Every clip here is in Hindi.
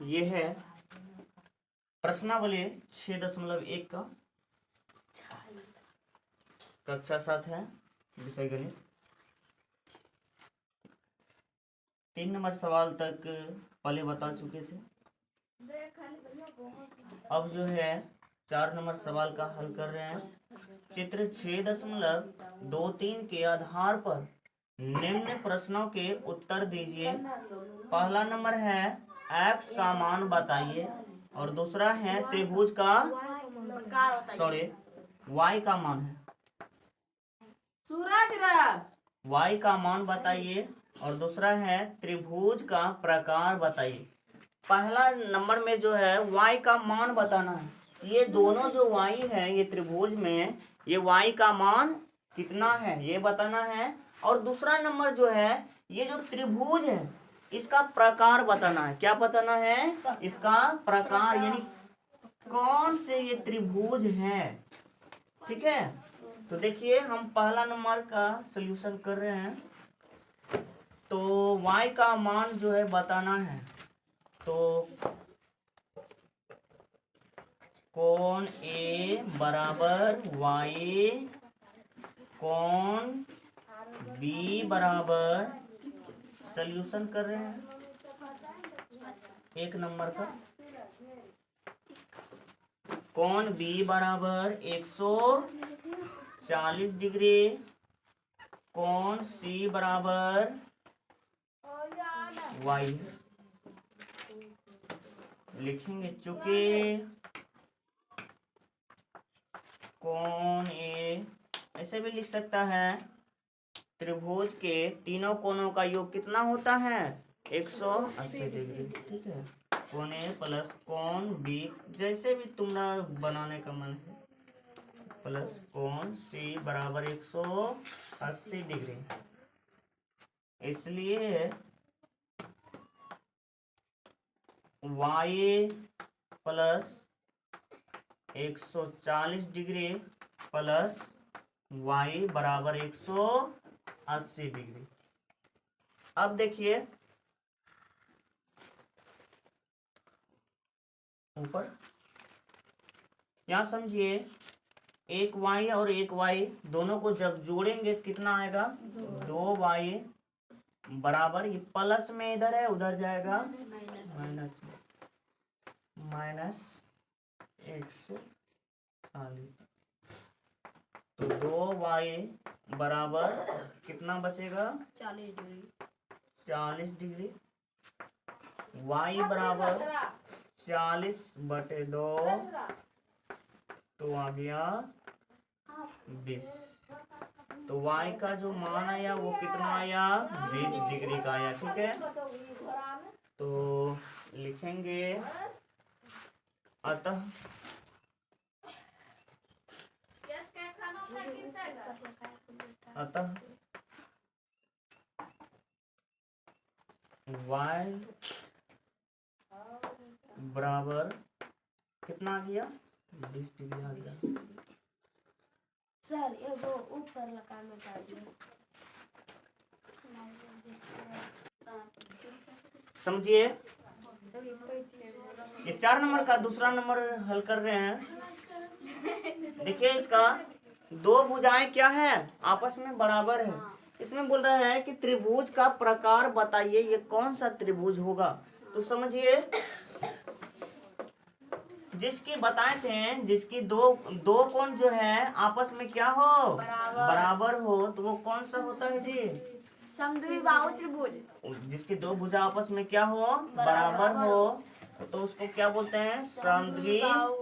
ये है प्रश्नावली 6.1 का कक्षा 7 है, विषय गणित। 3 नंबर सवाल तक पहले बता चुके थे। अब जो है 4 नंबर सवाल का हल कर रहे हैं। चित्र 6.23 के आधार पर निम्न प्रश्नों के उत्तर दीजिए। पहला नंबर है x का मान बताइए और दूसरा है त्रिभुज का y का मान है। y का मान बताइए और दूसरा है त्रिभुज का प्रकार बताइए। पहला नंबर में जो है y का मान बताना है। ये दोनों जो y है ये त्रिभुज में, ये y का मान कितना है ये बताना है। और दूसरा नंबर जो है ये जो त्रिभुज है इसका प्रकार बताना है। क्या बताना है? इसका प्रकार, यानी कौन से ये त्रिभुज है। ठीक है, तो देखिए हम पहला नंबर का सलूशन कर रहे हैं। तो y का मान जो है बताना है। तो कोण A बराबर y, कोण B बराबर, सल्यूशन कर रहे हैं 1 नंबर का। कोण B बराबर 140 डिग्री, कोण C बराबर y लिखेंगे। चूंकि कोण A ऐसे भी लिख सकता है, त्रिभुज के तीनों कोणों का योग कितना होता है? 180 डिग्री। ठीक है, कोण A प्लस कोण B, जैसे भी तुम्हारा बनाने का मन है, प्लस कोण C बराबर 180 डिग्री। इसलिए y plus 140 degree plus y बराबर 180 डिग्री। अब देखिए ऊपर, यहाँ समझिए एक y और एक y दोनों को जब जोड़ेंगे कितना आएगा? 2y बराबर, ये प्लस में इधर है उधर जाएगा माइनस में, माइनस 140। तो 2y बराबर कितना बचेगा? 40 डिग्री। y बराबर 40/2, तो आ गया 20। तो y का जो मान आया वो कितना आया? 20 डिग्री का आया। ठीक है, तो लिखेंगे अतः y बराबर कितना आ गया? 20 डिग्री आ गया। सर एगो ऊपर लगाना चाहिए। समझिए, ये 4 नंबर का दूसरा नंबर हल कर रहे हैं। देखिए इसका दो भुजाएं क्या है? आपस में बराबर है। इसमें बोल रहा है कि त्रिभुज का प्रकार बताइए, ये कौन सा त्रिभुज होगा। तो समझिए, जिसकी बताए थे, जिसकी दो कोण जो है आपस में क्या हो? बराबर हो, तो वो कौन सा होता है जी? समद्विबाहु त्रिभुज। जिसकी दो भुजा आपस में क्या हो? बराबर हो, तो उसको क्या बोलते हैं? समद्विबाहु।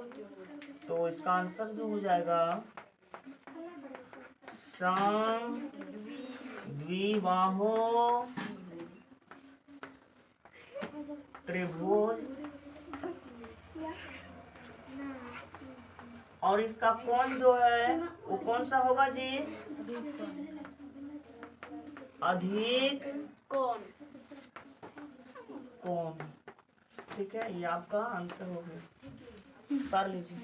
तो इसका आंसर जो हो जाएगा समद्विबाहु त्रिभुज। और इसका कोण जो है वो कौन सा होगा जी? अधिक कोण। ठीक है, ये आपका आंसर हो गया। कर लीजिए।